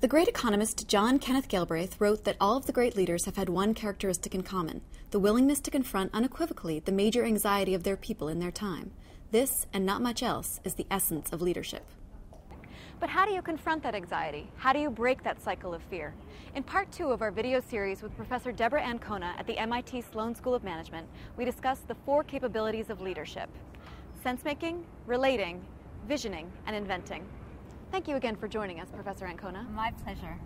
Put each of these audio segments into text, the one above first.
The great economist John Kenneth Galbraith wrote that all of the great leaders have had one characteristic in common: the willingness to confront unequivocally the major anxiety of their people in their time. This, and not much else, is the essence of leadership. But how do you confront that anxiety? How do you break that cycle of fear? In part 2 of our video series with Professor Deborah Ancona at the MIT Sloan School of Management, we discuss the 4 capabilities of leadership: sense-making, relating, visioning, and inventing. Thank you again for joining us, Professor Ancona. My pleasure.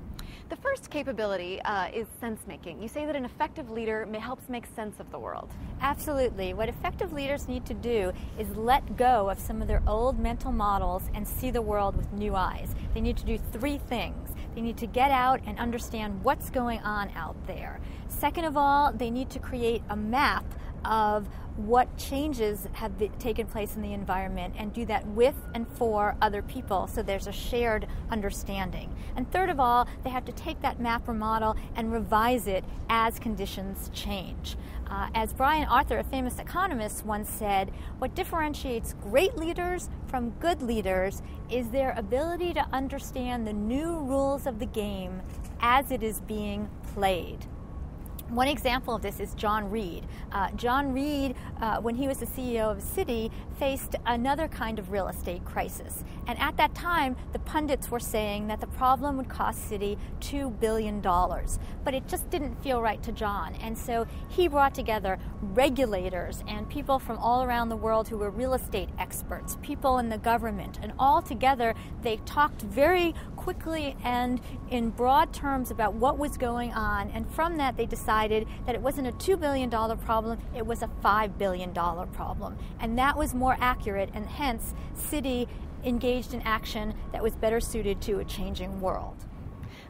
The first capability is sense-making. You say that an effective leader helps make sense of the world. Absolutely. What effective leaders need to do is let go of some of their old mental models and see the world with new eyes. They need to do 3 things. They need to get out and understand what's going on out there. Second of all, they need to create a map of what changes have taken place in the environment and do that with and for other people, so there's a shared understanding. And third of all, they have to take that map or model and revise it as conditions change. As Brian Arthur, a famous economist, once said, what differentiates great leaders from good leaders is their ability to understand the new rules of the game as it is being played. One example of this is John Reed. John Reed, when he was the CEO of Citi, faced another kind of real estate crisis. And at that time, the pundits were saying that the problem would cost Citi $2 billion. But it just didn't feel right to John. And so he brought together regulators and people from all around the world who were real estate experts, people in the government, and all together they talked very quickly and in broad terms about what was going on. And from that, they decided that it wasn't a $2 billion problem, it was a $5 billion problem. And that was more accurate, and hence Citi engaged in action that was better suited to a changing world.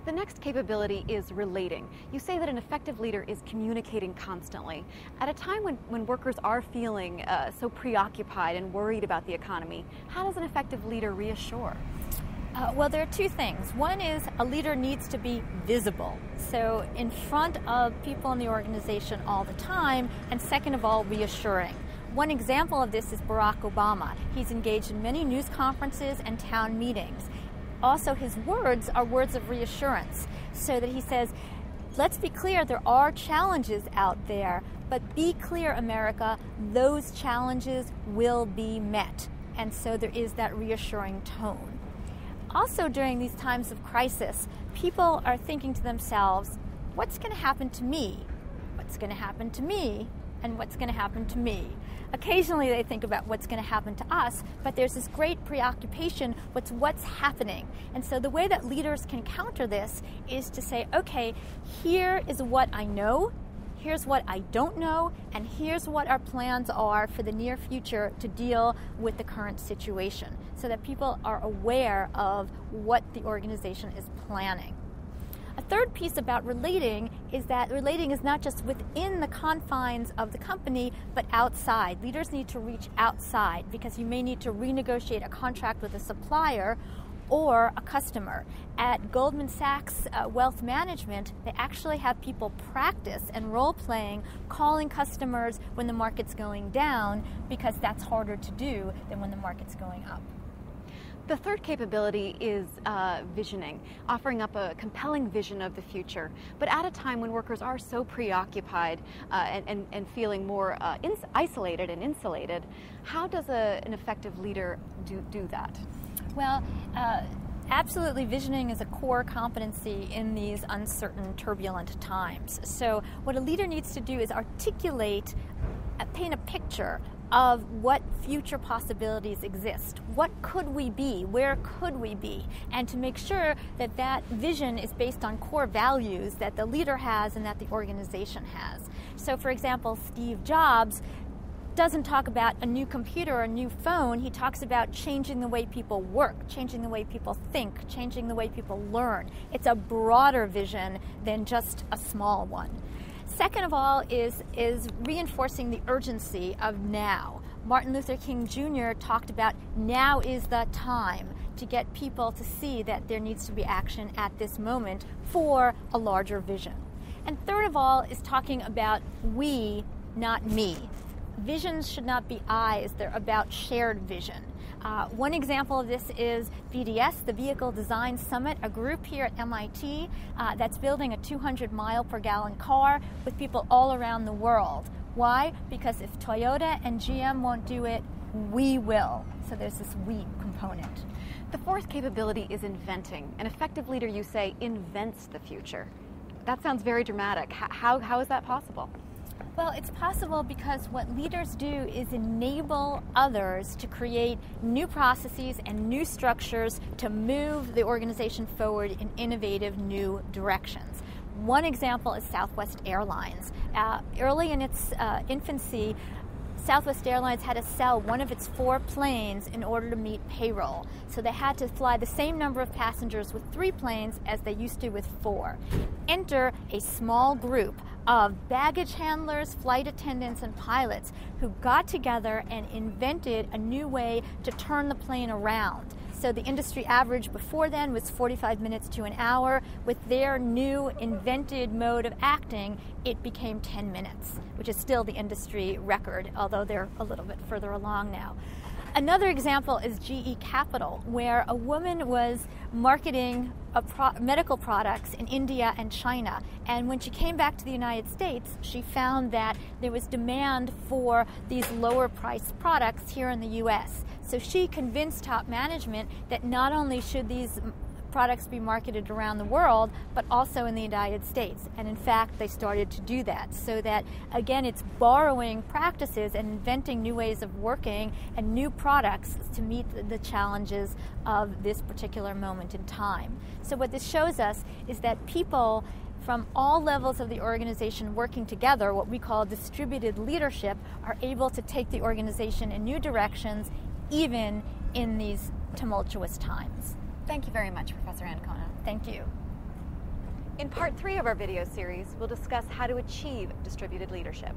The next capability is relating. You say that an effective leader is communicating constantly. At a time when workers are feeling so preoccupied and worried about the economy, how does an effective leader reassure? Well, there are 2 things. One is a leader needs to be visible, so in front of people in the organization all the time, and second of all, reassuring. One example of this is Barack Obama. He's engaged in many news conferences and town meetings. Also, his words are words of reassurance, so that he says, let's be clear, there are challenges out there, but be clear, America, those challenges will be met. And so there is that reassuring tone. Also, during these times of crisis, people are thinking to themselves, what's going to happen to me? What's going to happen to me? And what's going to happen to me? Occasionally they think about what's going to happen to us, but there's this great preoccupation with what's happening. And so the way that leaders can counter this is to say, okay, here is what I know, here's what I don't know, and here's what our plans are for the near future to deal with the current situation, so that people are aware of what the organization is planning. A third piece about relating is that relating is not just within the confines of the company, but outside. Leaders need to reach outside, because you may need to renegotiate a contract with a supplier or a customer. At Goldman Sachs Wealth Management, they actually have people practice and role-playing, calling customers when the market's going down, because that's harder to do than when the market's going up. The third capability is visioning, offering up a compelling vision of the future, but at a time when workers are so preoccupied and feeling more isolated and insulated. How does an effective leader do that? Well, absolutely, visioning is a core competency in these uncertain, turbulent times. So what a leader needs to do is articulate, paint a picture of what future possibilities exist. What could we be? Where could we be? And to make sure that that vision is based on core values that the leader has and that the organization has. So, for example, Steve Jobs doesn't talk about a new computer or a new phone. He talks about changing the way people work, changing the way people think, changing the way people learn. It's a broader vision than just a small one. Second of all is reinforcing the urgency of now. Martin Luther King Jr. talked about now is the time to get people to see that there needs to be action at this moment for a larger vision. And third of all is talking about we, not me. Visions should not be I's, they're about shared vision. One example of this is VDS, the Vehicle Design Summit, a group here at MIT that's building a 200 mile per gallon car with people all around the world. Why? Because if Toyota and GM won't do it, we will. So there's this we component. The fourth capability is inventing. An effective leader, you say, invents the future. That sounds very dramatic. How is that possible? Well, it's possible because what leaders do is enable others to create new processes and new structures to move the organization forward in innovative new directions. One example is Southwest Airlines. Early in its infancy, Southwest Airlines had to sell one of its 4 planes in order to meet payroll. So they had to fly the same number of passengers with 3 planes as they used to with 4. Enter a small group of baggage handlers, flight attendants, and pilots who got together and invented a new way to turn the plane around. So the industry average before then was 45 minutes to an hour. With their new invented mode of acting, it became 10 minutes, which is still the industry record, although they're a little bit further along now. Another example is GE Capital, where a woman was marketing medical products in India and China. And when she came back to the United States, she found that there was demand for these lower priced products here in the US. So she convinced top management that not only should these products be marketed around the world, but also in the United States. And in fact, they started to do that. So that, again, it's borrowing practices and inventing new ways of working and new products to meet the challenges of this particular moment in time. So what this shows us is that people from all levels of the organization working together, what we call distributed leadership, are able to take the organization in new directions, even in these tumultuous times. Thank you very much, Professor Ancona. Thank you. In part 3 of our video series, we'll discuss how to achieve distributed leadership.